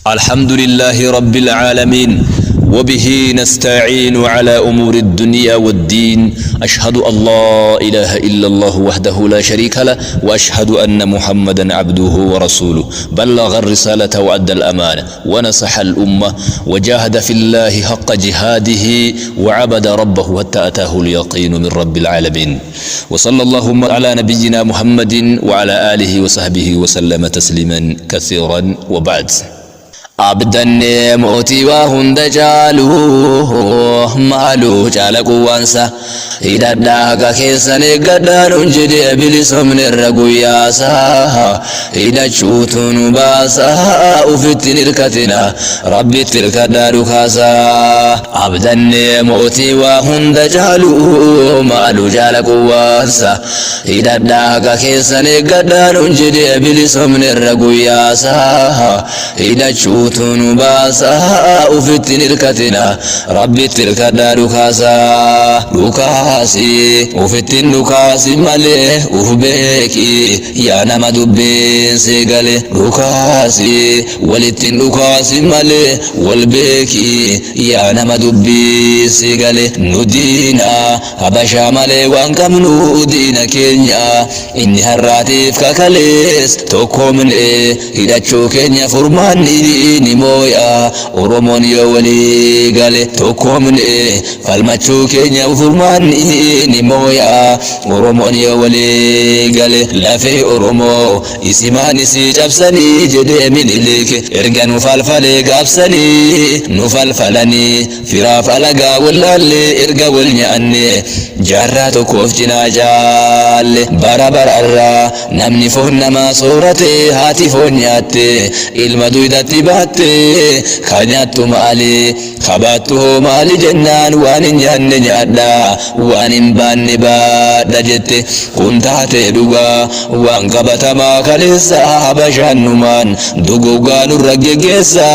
الحمد لله رب العالمين وبه نستعين على أمور الدنيا والدين. أشهد أن لا إله إلا الله وحده لا شريك له، وأشهد أن محمدا عبده ورسوله. بلغ الرسالة وأدى الأمانة ونصح الأمة وجاهد في الله حق جهاده وعبد ربه حتى أتاه اليقين من رب العالمين. وصلى اللهم على نبينا محمد وعلى آله وصحبه وسلم تسليما كثيرا. وبعد. abdanne mootii waa hunda caalu maaluu caala quwwaansa hidhadhaa akka keessan eeggadhaan jedhee bilisomnerra guyyaasa hidhachuutu nu baasa ufittiin hirkatina rabbitti hirkadhaa dhukaasa. abdanne mootii waa hunda caalu maaluu caala quwwaansa hidhadhaa akka keessan eeggadhaan jedhee bilisomnerra guyyaasa hidhachuutu tunu basa ufittin hirkatina rabbitti hirkadhaa dhukaasi ufittin dhukaasi malee uf beeki yaa nama dubbiin si gale dhukaasi walittin dhukaasi malee wal beeki yaa nama dubbiin si gale. nu diina habashaa malee waan qabnu diina keenya inni har'aatiif kakalees tokkoomne hidhachuu keenya furmaanni ni moya Oromoon yoo walii gale tokkoomne falmachuu keenya furmaanni ni moya Oromoon yoo walii gale. lafee Oromoo isimaan si cabsanii jedhee Minilik erga nu falfalee gaabsanii nu falfalanii firaaf alagaa wallaallee erga wal nyaanne jaarraa tokkoof cinaa jaalle bara bararraa namni foon namaa soorate haati foon nyaatte ilma duydatti baatte kanyaattu maali kabaattu hoo maali jennaan waan hin nyaanne nyaadha waan hin baanne baadha jette. kun taate dhugaa waan qabatamaa kaleessa habashaannumaan dugugaa nurra geggeessa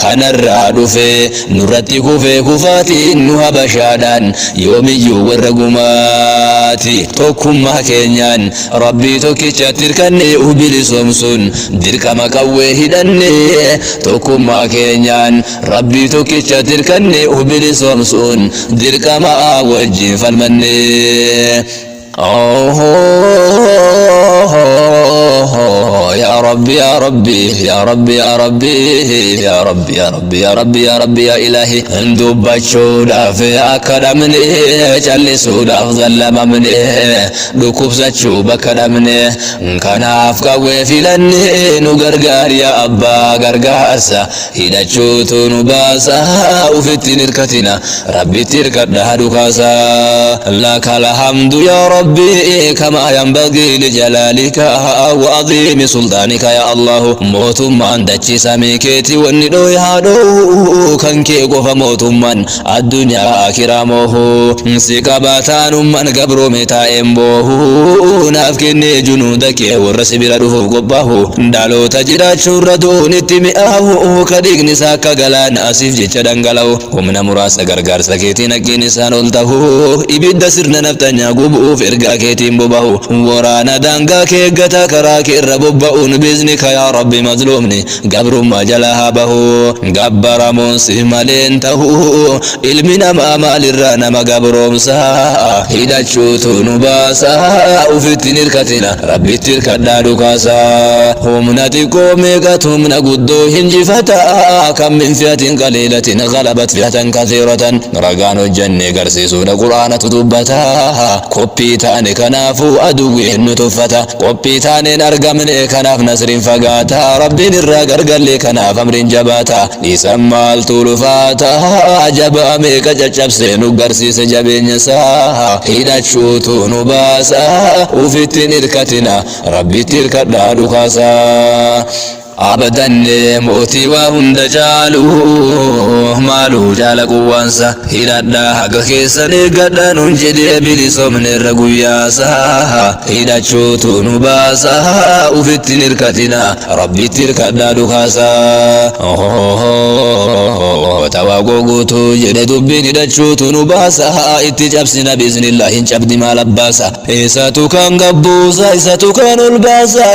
kanarraa dhufe nurratti kufee kufaatiin nu habashaadhaan yoomiyyuu warra gumaati. tokkummaa keenyaan rabbii tokkichatti hirkanne bilisoomsuun dirqama qawwee hidhanne tokkummaa keenyaan rabbii tokkichatti hirkanne bilisoomsuun dirqama wajjin falmanne. يا ربي يا ربي يا ربي يا ربي يا ربي يا ربي يا ربي يا ربي يا إلهي دبچودا في أكرمني جلسودا ظلممني دكوبسچو بكرمني كان أفكا وفلني نغرغار يا أبا غرغاسا هدچوتو نباسا وفتن الكتنا ربي تركدها دكاسا. لك الحمد يا ربي كما ينبغي لجلالك وعظيم سلطانك يا الله. موتمان دچي سميكيتي ونيدو يادو كنكي قف موتمان الدنيا كرامه سيكباتان من قبرو متا امبوه نافكني جنودك ورس بردو قبه دالو تجرات شردو نتمئاه كديق نساك غلان اسف جيچ دنگلو ومن مراس غرغر سكيتي نكي نسان ولته إبدا سرنا نفتنيا قبو فرقا كيتين ببهو ورانا دنگا كي غتا كراكي رببؤون بإذنك يا ربي مظلومني قبر ما جلاها بهو قبر منصف مالين تهو علمنا ما مال الرانا ما قبر مسا هدچوتو نباسا وفتن الكتنا ربي تلك الدادو كاسا هم نتكو ميقاتهم نقدو هنجفتا كم من فئة قليلة غلبت فئة كثيرة رقانو الجنة قرسيسون قرآن تدبتا كوبي تاني كنافو أدوي النتفتا كوبي تاني نرقمني كناف نسر فقاتا ربي نرى قرقل كناف أمر جباتا نسمى الطلفاتا جبا ميكا جبسينو قرسيس جبين يسا هدچوتو نباسا وفتن الكتنا ربي تلك الدادو خاسا. abdan mootii waa hunda caalu maaluu caala quwwaansa hidhadhaa haga keessan eeggadhaan jedhee bilisomnerra guyyaasa hidhachuutu nu baasa ufittin hirkatina rabbitti hirkadhaa dhukaasa. tawaa goguutu jedhe dubbiin hidhachuutu nu baasa itti cabsina biiznillaahi hin cabdi maal abbaasa. isatu kan gabbuusa isatu kan ol baasa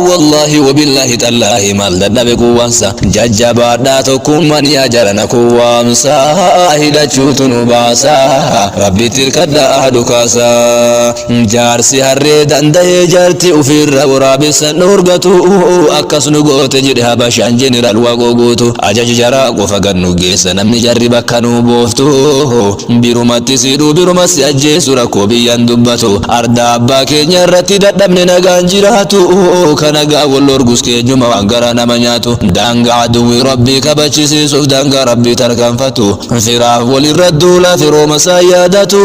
wallahi wabillaahi tallaahi imal dadhabe kuwwansa jajjabaadhaa tokkummaan yaa jarana kuwwaamsa hidhachuutu nu baasa rabbitti hirkadhaa dhukaasa jaarsi harree danda'ee jaarti ufirra waraabessan dhorgatu akkas nu goote jedhe habashaan jeneraal waaqoo guutu ajaji jaraa qofa gannu geessa namni jarri bakka nu booftu birumatti sidhuu birumas si ajjeesu rakkoo biyyaan dubbatu arda abbaa keenya irratti dadhabne nagaan jiraatu kanagaa wallorgus keenyuma waan gara nama nyaatu daangaa aduwwi rabbii kabachisiisuuf daangaa rabbii tarkaanfatu firaaf walirra duula firooma isaa yaadatu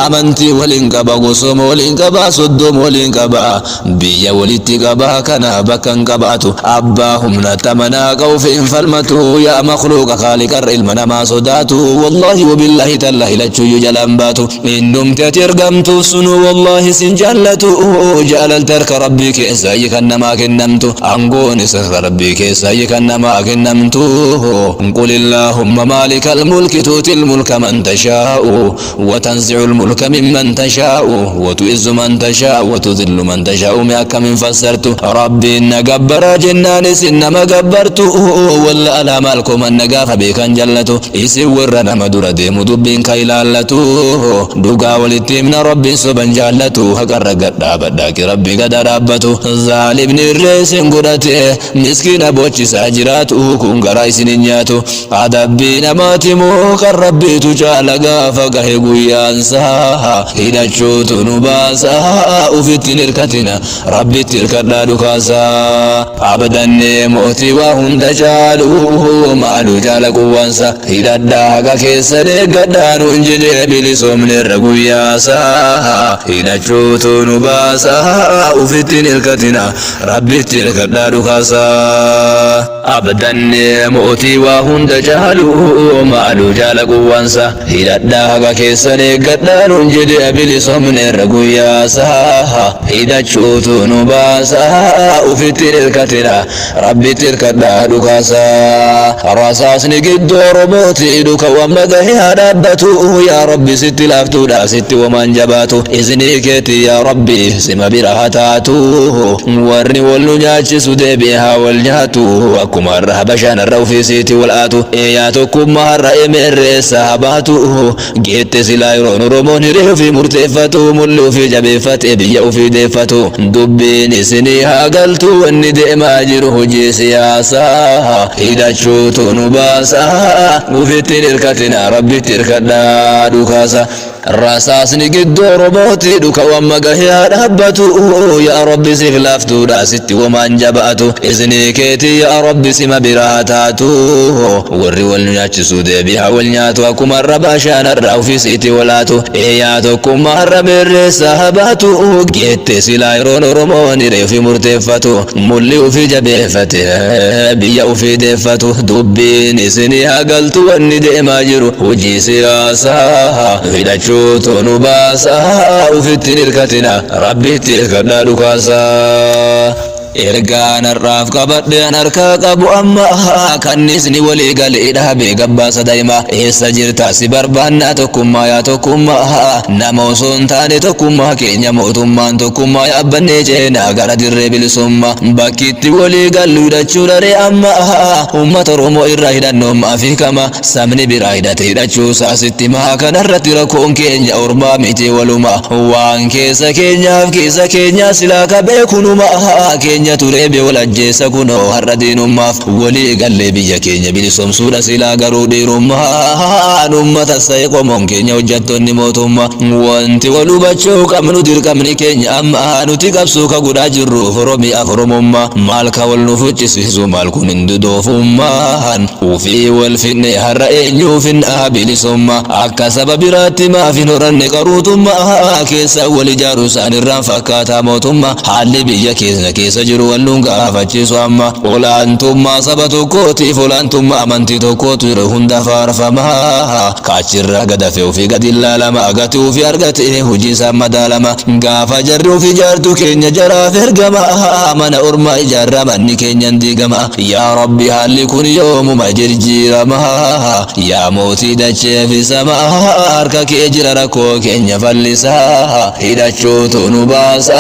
amantii waliin qaba gosooma waliin qaba soddooma waliin qaba biyya walitti qaba kana bakka hin qabaatu abbaa humna tamanaa qawfi hin falmatu yaa makhluuqa khaaliqarra ilma namaa sodaatu wallahi wabillahi tallahi lachuu jalaan baatu innumti ati ergamtu sunu wallahi sin jaallatu jaalalti harka rabbii keessa kan namaa kennamtu aangoon isa rabbii keessa kan namaa kennamtu qul illahumma maalikal mulki tuutil mulka man tashaa'u wa tanzi'ul mulka mimman tashaa'u wa tu'izzu man tashaa'u wa tudhillu man tashaa'u mi akka min fassartu rabbiin na gabbara jennaan isin nama gabbartu walla ala maalko man nagaafa beekan jallatu isin warra nama dura deemu dubbiin ka ilaallatu dhugaa walitti himna rabbiin soban jaallatu haqarra gadhaabadhaa ki rabbii gada dhaabbatu zaalimni irree isin godhate miskiina bochisaa jiraatu kun garaa isin hin nyaatu adabbii namaati moo kan rabbiitu caala gaafa gahe guyyaansaa hidhachuutu nu baasa ufittiin hirkatina rabbitti hirkadhaa dhukaasaa abadannee mootii waa hunda caalu maalu jaala quwwansa hidhadhaa haqa keessa deeggadhaa nuun jedhee bilisoomneerra guyyaasaa hidhachuutu nu baasa ufittiin hirkatina rabbitti hirkadhaa dhukaasaa abadannee mootii waa hunda caalu maalu jaala quwwansa hidhadhaa haqa keessa deeggadhaa nuun jedhee bilisoomneerra guyyaasaa hidhachuutu nu baasa ufittiin hirkatina rabbitti hirkadhaa dhukaasaa rasaasni gidduu oromootii dhuka wamma gahee haa dhaabbatu yaa rabbi sitti laaftuudha sitti wamaan jabaatu isinii keetii yaa rabbi sima bira haa taatu warri wal nu nyaachisu deebi'ee haa wal nyaatu akkuma har'a habashaan har'a ofiisiiti wal aatu yaa tokkummaa har'a emeerreessa haa baatu geette silaa yeroon oromoon hiree ofii murteeffatu mulli ofii jabeeffate biyya ofii deeffatu dubbiin isinii haa galtu wanni deemaa jiru hojii siyaasaa hidhachuutu nu baasa ufittiin hirkatina rabbitti hirkadhaa dhukaasa rasaasni gidduu oromootii dhuka wamma gahee haa dhaabbatu yaa rabbi siif laaftuudha sitti wamaan jabaatu isinii keetii yaa rabbi sima biraa taatu warri wal nyaachisu deebii haa wal nyaatu akkuma har'a baashaan har'a ofiisiiti walaatu yaa tokkummaa har'a beerreessa haa baatu geette silaa yeroon oromoon hiree ofii murteeffatu mulli ofii jabeeffate biyya ofii deeffatu dubbiin isinii haa galtu wanni deemaa jiru hojii siyaasaa hidhachuutu nu baasa ufittiin hirkatina rabbitti hirkadhaa dhukaasaa ergaan har'aaf qabadheen harkaa qabu amma kannisni walii galee dhaabee gabbaasa daa'ima eessa jirta si barbaannaa tokkummaa yaa tokkummaa nama osoo hin taane tokkummaa keenya mootummaan tokkummaa yaabbannee ceenaa gara dirree bilisummaa bakkiitti walii gallu hidhachuu dharee amma uummata oromoo irraa hidhannoo maafi kama sabni biraa hidhate hidhachuu saasitti maa kanarratti rakkoon keenya ormaa miti waluma waan keessa keenyaaf keessa keenyaa silaa qabee kunuma keenya ture be wal ajjeessa kunoo har'a diinummaaf walii gallee biyya keenya bilisoomsuudha silaa garuu dhiirummaan uummata sa'e qomoon keenya hojjettoonni mootummaa wanti wal hubachuu qabnu dirqamni keenya amma nuti qabsuu ka godhaa jirru oromiyaaf oromummaa maal ka wal nu fuchisiisu maal kun hin dudoofummaan ufii wal finne har'a eenyuuf hin bilisummaa akka saba biraatti maaf hin horanne qaruutummaa keessa wal ijaaru isaan irraan fakkaataa mootummaa haalli biyya keessa keessa jiru wal nu gaafachiisu amma olaantummaa saba tokkootiif olaantummaa amantii tokkootu jiru hunda faarfamaa kaachirra gadafe ofii gad ilaalama agati ofii argate hojii isaa madaalama gaafa jarri ofii jaartu keenya jaraaf ergama mana ormaa ijaarra manni keenyan diigama yaa rabbi haalli kun yoomuma jirjiirama yaa mootii dachee fi samaa harka kee jira rakkoo keenya fallisaa hidhachuutu nu baasa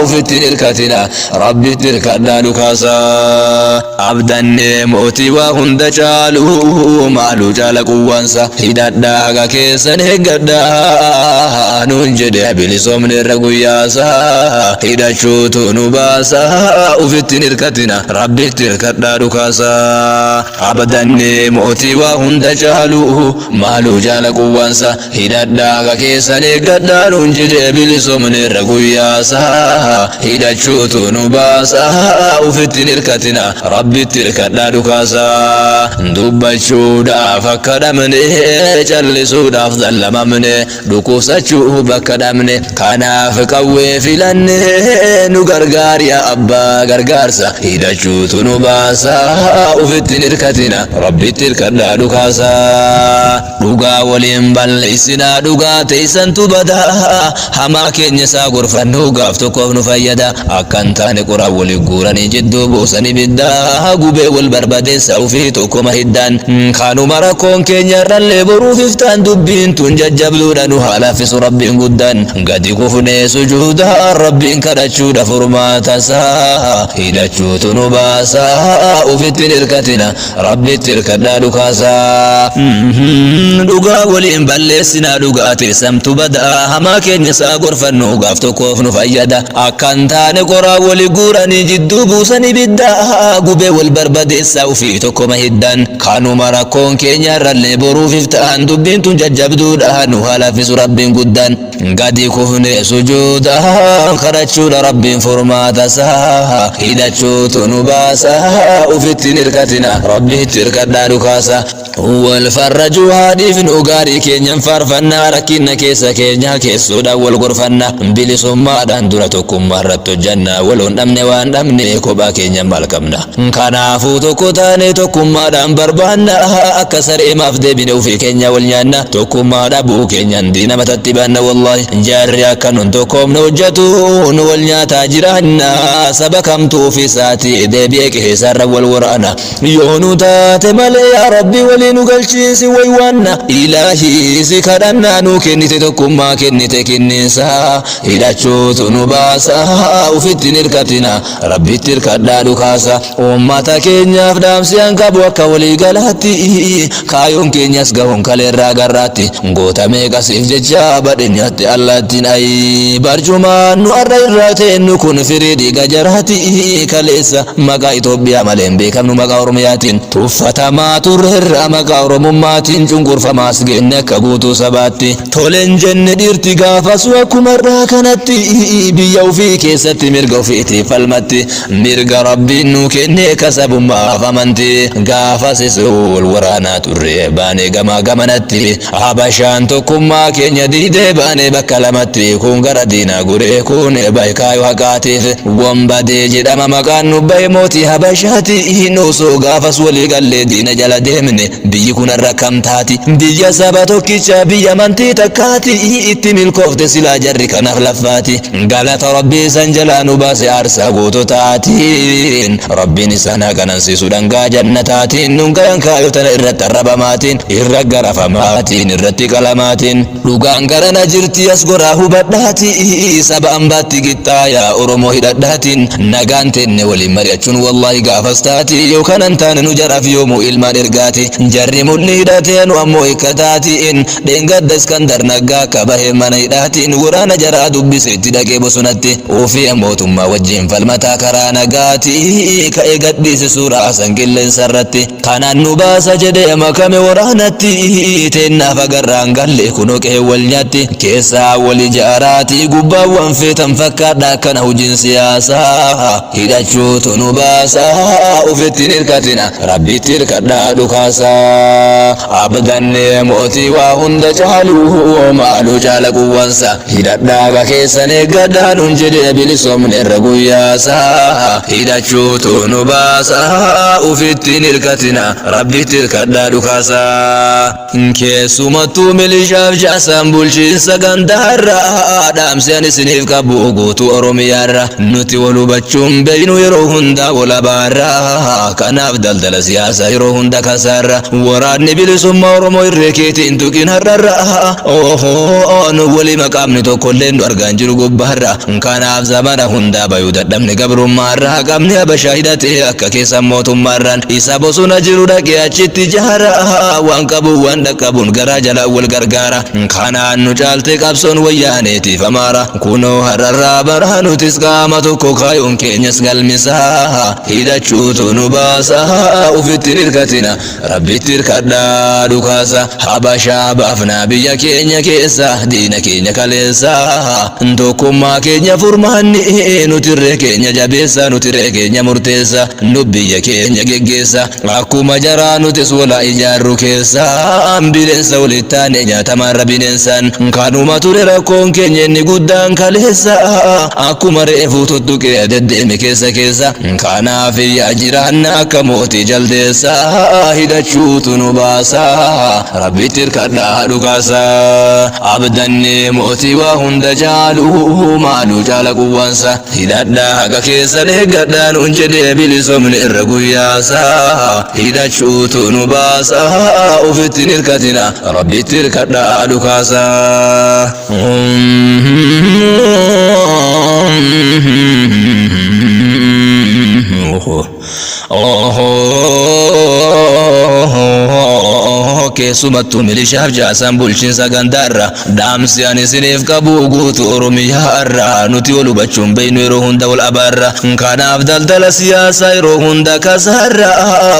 ufittiin hirkatina rabbi ربي تركنا لكاسا عبدا موتي وهند جالو مالو جال قوانسا هدادا كيسن هقدا ننجد بلسوم نرقياسا هدا شوتو نباسا وفت نركتنا ربي تركنا لكاسا عبدا موتي وهند جالو مالو جال قوانسا هدادا كيسن هقدا ننجد بلسوم نرقياسا هدا شوتو نباسا وفت نركتنا ربي تركنا لكاسا دبشودا فكدمني جلسودا أفضل ممني دكوساتشو بكدمني كانا فكوي فلني نغرغار يا أبا غرغارسا هداشو تنباسا وفت نركتنا ربي تركنا لكاسا دوغا ولين بلسنا دوغا تيسن تبدا هما كين يسا غرفن غافتو كوفن فيدا أكنتاني قرا ولي غوراني جدو بوسني بدا غوبي والبربادين سوفي توكما هدان كانوا مراكون كينيا رالي بروف افتان دبين تنججب لودانو حالا في ربي قدان قد كفني سجودا ربي كدشو دفرماتا سا هدشو تنباسا وفتن الكتنا ربي تلكنا لكاسا دوغا ولين بلسنا دوغا تسمت بدا هما كينيا سا غرفنو غافتو كوفنو فيدا أكنتاني قرا ولي غوراني جدو بوسني بدا غوبي والبربادين سوفي توكما هدان كانوا مراكون كينيا رالي بروف افتان دبين تنججب دودانو حالا في ربي قدان قد كفني سجودا خرجوا لربي فرماتا سا هدشو تنباسا وفتن الكتنا ربي تركنا لكاسا هو الفرج هادي في نوغاري كينيا فرفنا ركينا كيسا كينيا كيسودا والغرفنا بلي سما داندورتكم مرت الجنة ولون أمني وان أمني كوبا كينيا مالكمنا كان فوتو كوتاني توكم مادام بربانا أكسر إما فدي بنو في كينيا والنيانا توكم مادابو كينيا دينا متتبانا والله جاريا كانون توكم نوجتون والنيا تاجرانا سبكمتو في ساتي دي بيك هسار والورانا يونو تاتي مالي يا ربي ولينو قلشيسي ويوانا إلهي سكرنا نو كنتي توكم ما كنتي كنسا هداشو تنباسا وفتن الكتنا ربي تركنا لكاسا ummata keenyaaf dhaamsiyaan qabu akka walii galaatti kaayoon keenyas gahuun kaleerraa garraatti goota meeqasiif jecha badhenyaatti allaattiin ayi barjumaan nu arra irraa teennu kun firii dhiiga jaraatti kaleessa maqaa Itoophiyaa malee hin beekamnu maqaa Oromiyaatiin tuffatamaa turreerra maqaa Oromummaatiin cunqurfamaas geenne akka guutuu sabaatti toleen jenne dhiirti gaafasu akkuma irraa kanatti biyya ofii keessatti mirga ofiitiif falmatti mirga rabbiin nu kenne kasabummaaf amantii gaafas wal waraanaa turre baanee gamaa gamanatti habashaan tokkummaa keenya diidee baanee bakka lamatti kun gara diinaa guree kun baay'ikaayoo haqaatiif wombadee jedhama maqaan nu bahe mootii habashaati noosoo gaafas walii gallee diina jala deemne biyyi kun rakkamtaati biyya saba tokkicha biyya amantii takkaati itti milkoofte silaa jarri kanaaf laffaati galata rabbii san jalaa nu baase aarsaa goototaatiin rabbiin isana kanansiisu dhangaa jannataatiin nungayan kaayotana irratti arrabamaatiin irra garafamaatiin irratti qalamaatiin dhugaan garana jirti as goraa hubadhaati saba ambaatti qixxaayaa oromoo hidhadhaatiin nagaan tenne waliin mari'achuun wallahi gaafas taati yookaan antaane nu jaraaf yoomuu ilmaan ergaati jarri mulli hidhatee nu ammoo hikkataatiin dheengadda iskandar naggaa akka bahee mana hidhaatiin waraana jaraa dubbise itti dhaqee bosonatti ofii mootummaa wajjin falmataa karaa nagaati ka'ee gadhiise suuraa san qilleensa irratti kanaan nu baasa jedhee makame waraanatti teennaaf agarraan galle kunoo qe'ee wal nyaatti keessaa wal ijaaraati gubbaawwan feetan fakkaadha akkana hojiin siyaasaa hidhachuutu nu baasa ofittiin hirkatina rabbitti hirkadhaa dhukaasaa abdannee mootii waa hunda caalu maaluu caala quwwansa hidhadhaa keessan eeggadhaa nun jedhee bilisoomne irra guyyaasaa hidhachuutu nu baasa ofittiin hirkatina rabbitti hirkadhaa dhukaasaa keessumattuu milishaaf jaasaan bulchiinsa gandara damsiani sinif kabu gutu oromiyara nuti walu bachum beinu yero hunda wala bara kanaf daldala siyasa yero hunda kasara warani bilisumma oromo irreketi intukin harra nu wali makamni to kollen arganjiru gubara kanaf zamana hunda bayu dadamni gabru marra kamni abashahidati akka kesa motum marran isa bosuna jiru daqi achitti jahara wan qabu wan daqabun gara jala wal gargara kana nu jalte qabson wayyaneti famara kuno harra barhanu tisqama tokko kayun kenyas galmisa hidachutu nu basa ufitir irkatina rabbi tirkadda dukasa habasha bafna biyya kenya keessa diina kenya kalesa ndokuma kenya furmanni nutirre kenya jabesa nutirre kenya murtesa nubiyya kenya geggesa akkuma jara nutis wala ijarru keessa ambilensa walittane nyatamarra binensan kanuma ture rakkoon kenya ni guddan kalesa akkuma reefu tuttuqe deddeme keessa kanaaf yaa jiraanna akka mootii jaldeessa hidachuutu nu baasa rabbi tirkadha dhugasa abdanni mootii waa hunda jaalu maalu jaala quwwansa hidhadha haqa keessa deeggadha nuun jedhee bilisomni irra guyyaasa hidachuutu nu baasa ufitti nirkatina rabbi tirkadha dhugasa keessumattuu milishaaf jaasan bulchiinsa gandaarra dhaamsi ani isiniif qabu guutu oromiyaarra nuti wal hubachuun beeynu yeroo hunda wal abaarra kanaaf daldala siyaasaa yeroo hunda kasaarra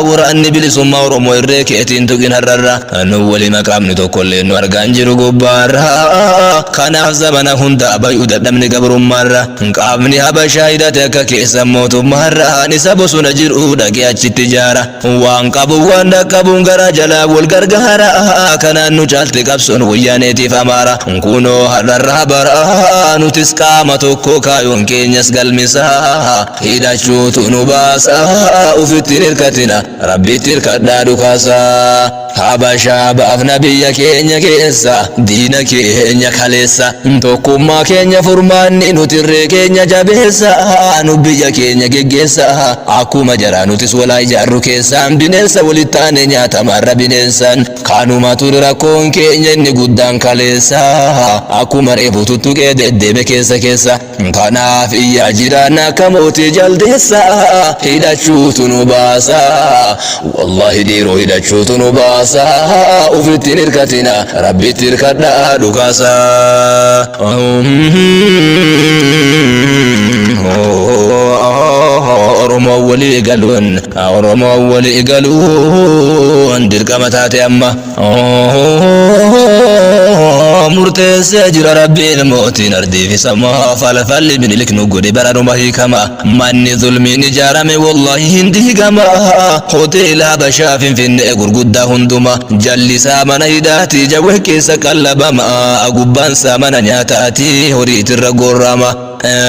waraanni bilisummaa oromoo irree keetiin tuqin harrarra nu wali maqaamni tokkollee nu argaan jiru gubbaarra kanaaf zamana hunda bay'u dadhabni gabrummaarra qaamni habashaa hidhate akka keessa mootummaarra isa bosona jiru dhaqee achitti jaara waan qabu waan dhaqqabuun gara jalaa wal gargaara kanaan nu caalte qabsoon wayyaaneetiif amaara kunoo har'arraa bara nutis qaama tokko kaayuun keenyas galmisa hidhachuutu nu baasa ufitti nirkatina rabbitti hirkadhaa dhukaasa habashaa baafna biyya keenya keessa diina keenya kaleessa tokkummaa keenya furmaanni nutirree keenya jabeessa nu biyya keenya geggeessa akkuma jara nutis walaa ijaarru keessaan bineensa walittaane nyaatamarra bineensan kanuma ture rakkoon keenya inni guddaan kaleessa akkuma reefu tuttuqee deddeeme keessa kanaaf iyyaa jiraan akka mootii jaldeessa hidhachuutu nu baasa wallahi dhiiroo hidhachuutu nu baasa ufitti nirkatina rabbitti hirkadhaa dhukaasa oromoo walii galuun dirqama taate amma murteessee jira rabbiin mootiin ardiifi samaa falfalli minilik nu godhe baranuma hiikama manni zulmiin ijaarame wallahi hin diigama hoteela habashaa finfinnee gurguddaa hunduma jallisaa mana hidhaati jawwe keessa qallabama gubbaansaa mana nyaataati horiitirra gorrama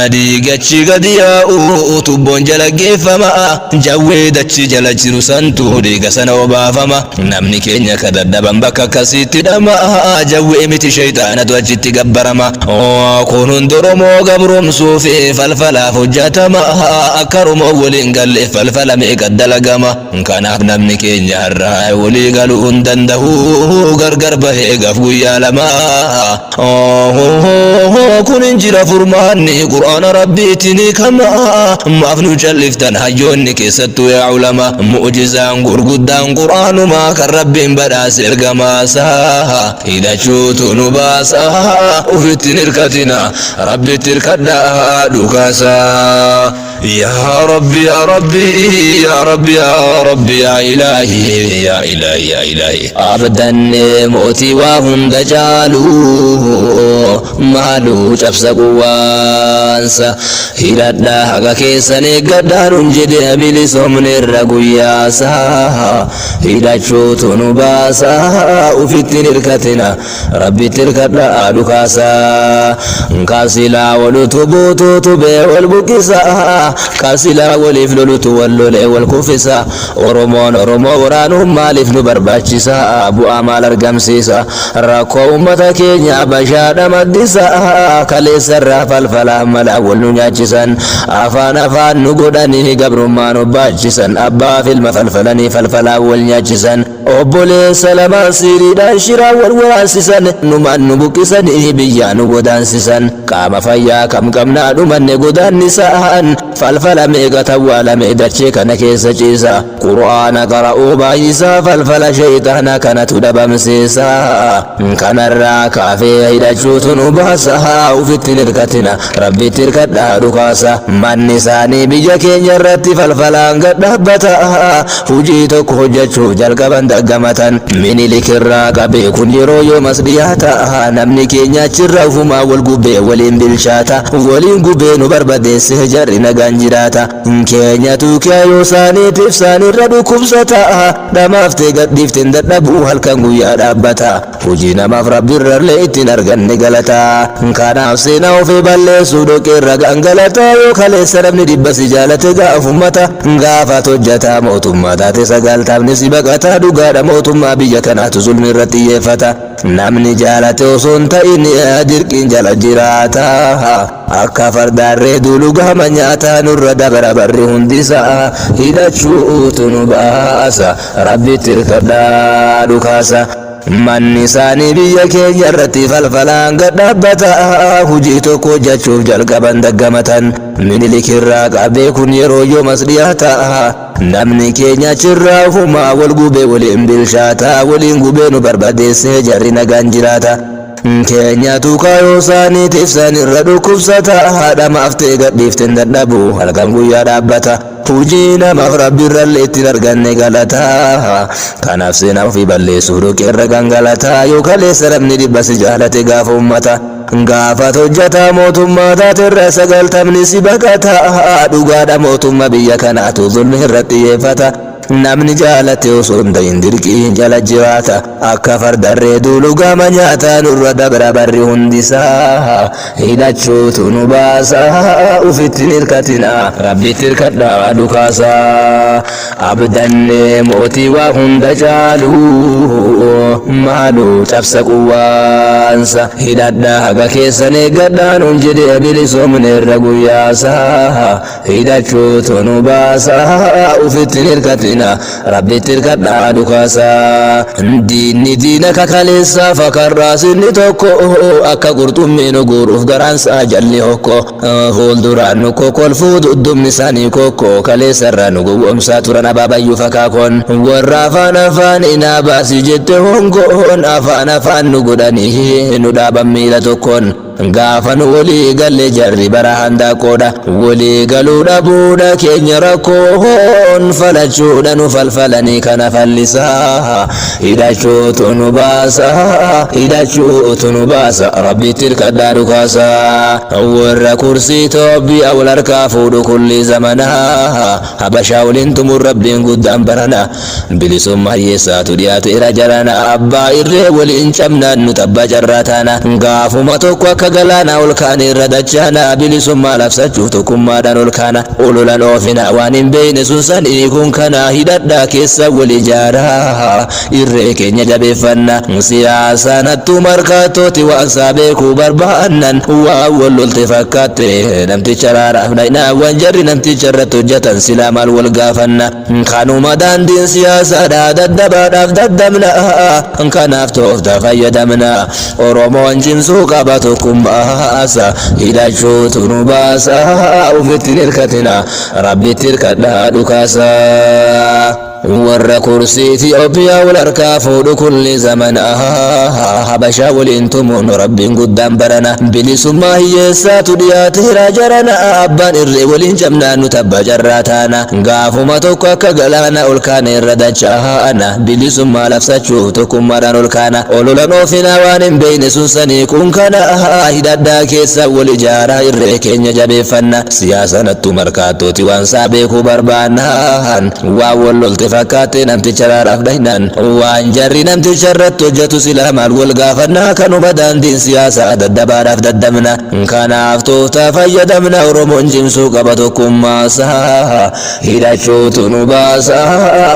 diigachi gadi yaa'u tubboon jala geeffama jawwee dachi jala jiru santu dhiiga sana obaafama namni keenya ka dadhaban bakka akkasiitti dhama jawwee miti shayxaanatu achitti gabbarama kun hundi oromoo gabromsuuf falfalaaf hojjatama akka oromoo waliin galle falfala meeqa dalagama kanaaf namni keenya har'a walii galuu hin danda'u gargar bahee gaaf guyyaa lama kun hin jira furmaanni قرآن ربي تني كما ما فنو جلفتن هجوني كيستو يا علماء معجزان قرقودان قرآن ما كرب بدا سرقما ساها إذا شوتو نباسا وفتن الكتنا ربي تركدا دوكاسا يا ربي يا ربي يا ربي يا ربي يا إلهي يا إلهي يا إلهي أبدا موتي وهم دجالو مالو جبس قوة وانسا هيردا حقا كيساني قدان انجدي بلسومن الرقوياسا هيداتشو تنباسا وفتن الكتنا ربي تركدا دكاسا كاسلا ولتبوتو تبي والبكسا كاسلا ولفلولت واللولي والكفسا ورمون رمو ورانهم مالف نبرباتشسا أبو أمال أرقمسيسا راكو أمتا كينيا بشاد مدسا كاليس الرافا الفلا ملا والنجاجسا أفان أفان نقوداني قبر ما نباجسا أبا في المفلفلني فالفلا والنجاجسا أبولي سلما سيري دانشرا والواسسا نمان نبكسا بيا نقودانسسا كام فيا كم نادو من نقودان نساء فالفلا ميغا توالا ميداتشي كان كيسا جيسا قرآن قرأوا بايسا فالفلا شيطانا كانت دبمسيسا كان الراكا في هيداتشو تنباسا وفتن الكتنا ربي تركت دكاسا من نساني بيجا كينيا رتي فالفلا قد دبتا فوجيتك حجتشو جلقبا دقمتا مني لكراكا بيكون يرو يوم أصدياتا نمني كينيا تشرفما والقبي ولين بالشاتا ولين قبي نبربدي سهجر نغانجراتا كينيا توكيا يوساني تفساني ردو كبستا دمافتي قد ديفتن دردبو هالكنغو يا دابتا وجينا مفرب برر لئتن أرغن نغلتا كان أفسينا وفي بالي سودوك الرغن غلتا يوكالي سربني دبس جالة غافمتا غافا تجتا موتما تاتي سغالتا بنسبقتا دوغادا موتما بيكنا تظلم الرتي فتا نمني جالة وصنتا إني أدركين جال جراتا akka fardaarree duulugaa manyaata nurra dabara barri hundisaa hidhachuutu nu baasa rabbitti hirkadhaa dhukaasa manni isaanii biyya keenya irratti falfalaan gad dhaabbataa hujii tokko hojjechuuf jalqaban daggamatan minilikirraa qabee kun yeroo yoomas dhiyaataa namni keenya achirraa humaa wal gubee waliin bilchaataa waliin gubee nu barbadeessee jarri nagaan jiraata keenya tuukayoo isaanii tifsan irra dhukkubsata haadha maaftee gadhiiften dadhabu halkan guyyaa dhaabbata hujii namaaf rabbiirrallee ittiin arganne galataa kanaaf seenaa ofii balleessuu dhoqeerra gangalataa yoo kaleessa namni dhibbasi jaalate gaafa ummata gaafa hojjataa mootummaa taaterra sagaltamni si baqataa dhugaadha mootummaa biyya kanaatu zulmi irratti xiyyeeffata namni jaalate osoo hin ta'in dirqiin jala jiraata akka fardarree duulugaa manyaata nurra dabra barri hundisaa hidhachuutu nu baasa ufittiin hirkatina rabbitti hirkadhaa dhukaasaa abdannee mootii waa hunda caalu maaluu cabsa quwwaansa hidhadhaa haga keessan eeggadhaan hun jedhee bilisoomne irra guyyaasaa hidhachuutu nu baasa ufittiin hirkatina rabbi tirkadhaa dhukaasaa diinni diina kakaleessaa fakarraa sinni tokko akka qurxummii nu guuruuf garaansaa jalli hokko fuulduraan nu kokkolfuu duddumni isaanii kokko kaleessarraa nu gowwomsaa turan abaabayyuu fakaakoon warra afaan afaan inaa baasii jette hongoon afaan afaan nu godhanii nu dhaaban miila tokkoon gaafa nu walii galle jarri bara handaaqoodha walii galuu dhabuudha keenya rakkoon falachuudha nu falfalanii kana fallisaa hidhachuutu nu baasa hidhachuutu nu baasa rabbitti hirkadhaa dhukaasaa warra kursii Itoophiyaa wal harkaa fuudhu kulli zamanaa habashaa waliin tumur rabbiin guddaan barana bilisummaa hiyyeessaatu dhiyaateera jarana abbaa irree waliin cabnaan nu tabbaa carraa taana gaafuma tokko akka galaana ol kaane irra dachaana bilisummaa labsachuuf tokkummaadhaan ol kaana ololan oofina waan hin beeyne sun sanii kun kana hidhadhaa keessa wal ijaaraa irree keenya jabeeffanna siyaasaan hattuu markaattooti waan saa beekuu barbaannan waan wal lolte fakkaatte namticha raaraaf dhaynaa waan jarri namticha irratti hojjetan silaa maal wal gaafanna kanuma daandiin siyaasaadhaa daddabaadhaaf daddabna kanaaf tooftaa fayyadamna oromoon cimsuu qaba tokkummaasa hidhachuutu nu baasa ufittiin hirkatina rabbitti hirkadhaa dhukaasaa ور كرسي إثيوبيا والأركاف كل زمن حبشا ولنتم رب قدام برنا بلسما هي سات دياته راجرنا أبان الرئي ولنجمنا نتبا جراتانا غافو ما توقع كغلانا أولكان الردجاها أنا بلسما لفساتشو تكم مران أولكانا أولولا نوفنا وان بين سنساني كون كان هدادا كيسا ولجارة الرئي كينيا جابي فنا سياسة نتو مركاتو تيوان سابيكو بربانا واول التفاكاتي نمتي شرار أفدهنان وان جاري نمتي شرط وجتو سلام والغافنا كانوا بدان دين سياسة ددبار أفددمنا كان أفتو تفيدمنا ورمون جمسو قبطكم ماسا هداشو تنباسا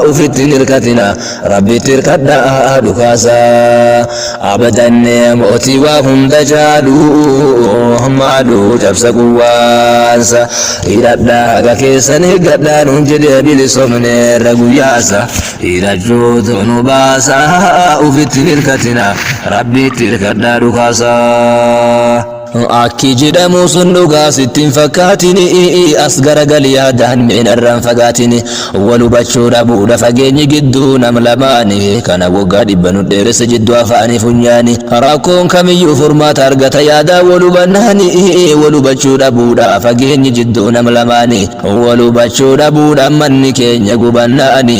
وفت نركتنا ربي تركتنا دكاسا أبدا موتي وهم دجالو مالو جبس قوانسا هدادا كيسا نقدنا ننجد بلسومن رقوياسا هداشو تنباسا وفت نركتنا ربي تركتنا دكاسا Akki jedhamu sun dhugaa sittiin fakkaatini as garagali yaadaan miin irraan fagaatini wal hubachuu dhabuudha fageenyi gidduu nam lamaani kana waggaa dhibba nu dheeressa jidduu afaanii funyaani rakkoon kamiyyuu furmaata argata yaadaa wal hubannaani wal hubachuu dhabuudha fageenyi jidduu nam lamaani wal hubachuu dhabuudha manni keenya gubannaani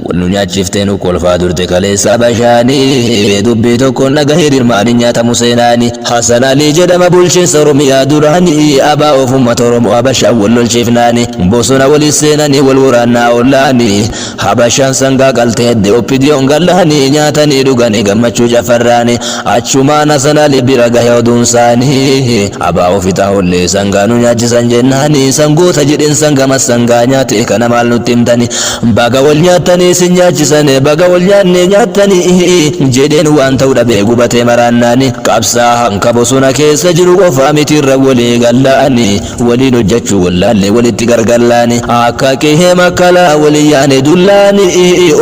wal nu nyaachiftee nu kolfaa durte kaleessa bashaani dubbii tokkoon dhagahee dirmaanii nyaatamu seenaani Hasan Alii jedhama bulchin Oromiyaa duraanii abaa ofummaa Oromoo Habashaa wal lolchiifnaani bosona wal seenanii wal waraanaa ollaani Habashaan sangaa qaltee hedde oppidiyoon gallaani nyaatanii dhuganii gammachuu jafarraani achumaan Hasan Alii bira gahee oduun isaanii abaa ofitaa hollee sangaa nu nyaachisan jennaani sangoota jedhin sangama sangaa nyaate kana maal nutti himtani baga wal nyaatanii sin nyaachisane baga wal nyaanne nyaatanii jedheen waan ta'u dhabee gubatee maraannaani qabsaa hanka bosona keessa jiru qofa mitirra walii gallaani waliin hojjechuu wallaalle walitti gargallaani akka qihee makkala walii yaane dullaani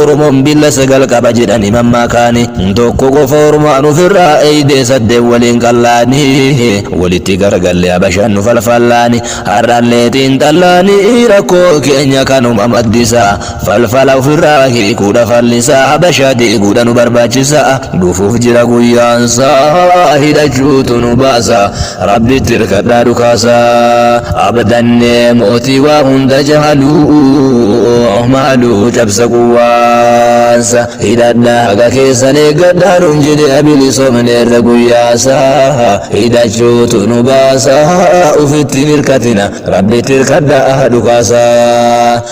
Oromoon billa sagal qaba jedhani mammaakaani tokko qofa Oromaan ofirraa eeyidee saddeen waliin qallaani walitti gargalle Habashaan nu falfallaani har'allee xiinxallaani rakkoo keenya kanuma maddisa falfala ofirraa hiikuudha fallisaa Habashaa deeguudha nu barbaachisa dhufuuf jira guyyaansaa hidhachuutu nu baasa rabbi tirkadhaa dhukaasaa abdanne mootii waa hunda jahaluu maaluu cabsa quwwaansa hidhadhaa haga keessan eeggadhaa nuun jedhe bilisoomneerra guyyaasaa hidhachuutu nu baasaa ufitti mirkatina rabbi tirkadhaa dhukaasaa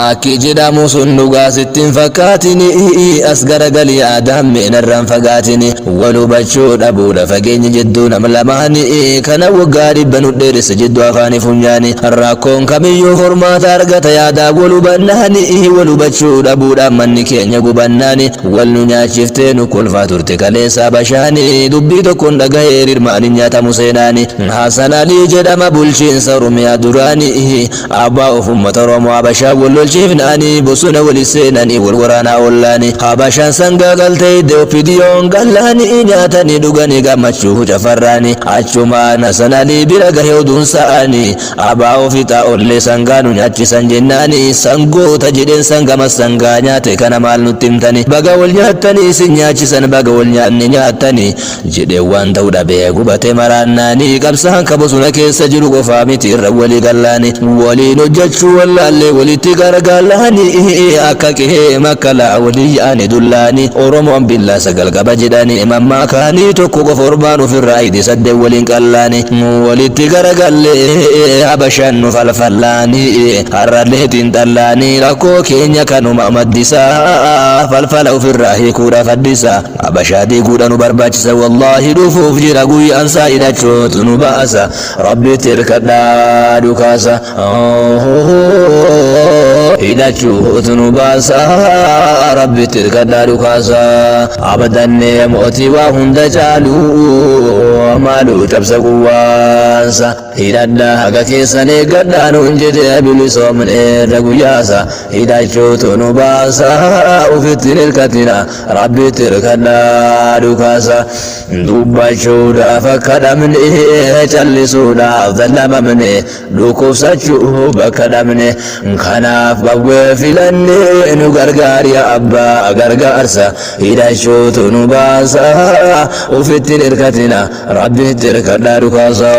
akki jedhamu sun dhugaa sittiin fakkaatini as garagalii aadaan meenarraan fagaatini wal hubachuu dhabuudha fageenyi jidduu nam lamaani kana waggaa dhibba nu dheeressa jidduu afaanii funyaani rakkoon kamiyyuu furmaata argata yaadaa wal hubannaani wal hubachuu dhabuudha manni keenya gubannaani wal nu nyaachiftee nu kolfaa turte kaleessa Habashaani dubbii tokkoon dhagahee hirmaanii nyaatamu seenaani Hasan Alii jedhama bulchiinsa Oromiyaa duraani abbaa ofummaa Oromoo Habashaa wal lolchiifnaani bosona wal seenanii wal waraanaa ollaani Habashaan sangaa galtee oppidiyoon gallaani nyaatanii dhuganii gammachuu jafarraani achumaan Hasan Alii bira gahee oduun sa'anii abbaa ofitaa ollee sangaa nu nyaachisan jennaani sangoota jedheen sangama sangaa nyaate kana maal nutti himtani baga wal nyaattanii isin nyaachisan baga wal nyaanne nyaattanii jedhee waan ta'u dhabee gubatee maraannaani qabsaan ka bosona keessa jiru qofaa miti irra walii gallaani waliin hojjechuu wallaallee walitti gargaalaani akka qihee makkala walii yaane dullaani Oromoon billaa sagal qaba jedhani mammaakaanii tokko qofa Oromaan ofirraa hidhe saddeen waliin qallaani walitti garagalee Habashaan nu falfallaani har'allee xiinxallaani rakkoo keenya kanuma maddisaa falfala ofirraa hiikuudha faddisa Habashaa deeguudha nu barbaachisa wallaahi dhufuuf jira guyyaansaa hidhachuutu nu baasa rabbi tirkadhaa dhukaasa hidhachuutu nu baasa rabbi tirkadhaa dhukaasa abdanne mootii waa hunda caaluu maaluu cabsa quwwaansa hidhadhaa haga keessanii gadhaanu injite bilisoomne irra guyyaasa hidhachuutu nu baasa ufitti hirkatina rabbitti hirkadhaa dhukaasa dubbachuudhaaf akka dhabne callisuudhaaf dallamamne dhukkubsachuu bakka dhabne kanaaf bawwee filanne nu gargaari abbaa gargaarsa hidhachuutu nu baasa ufitti hirkatina rabbitti hirkadhaa dhukaasa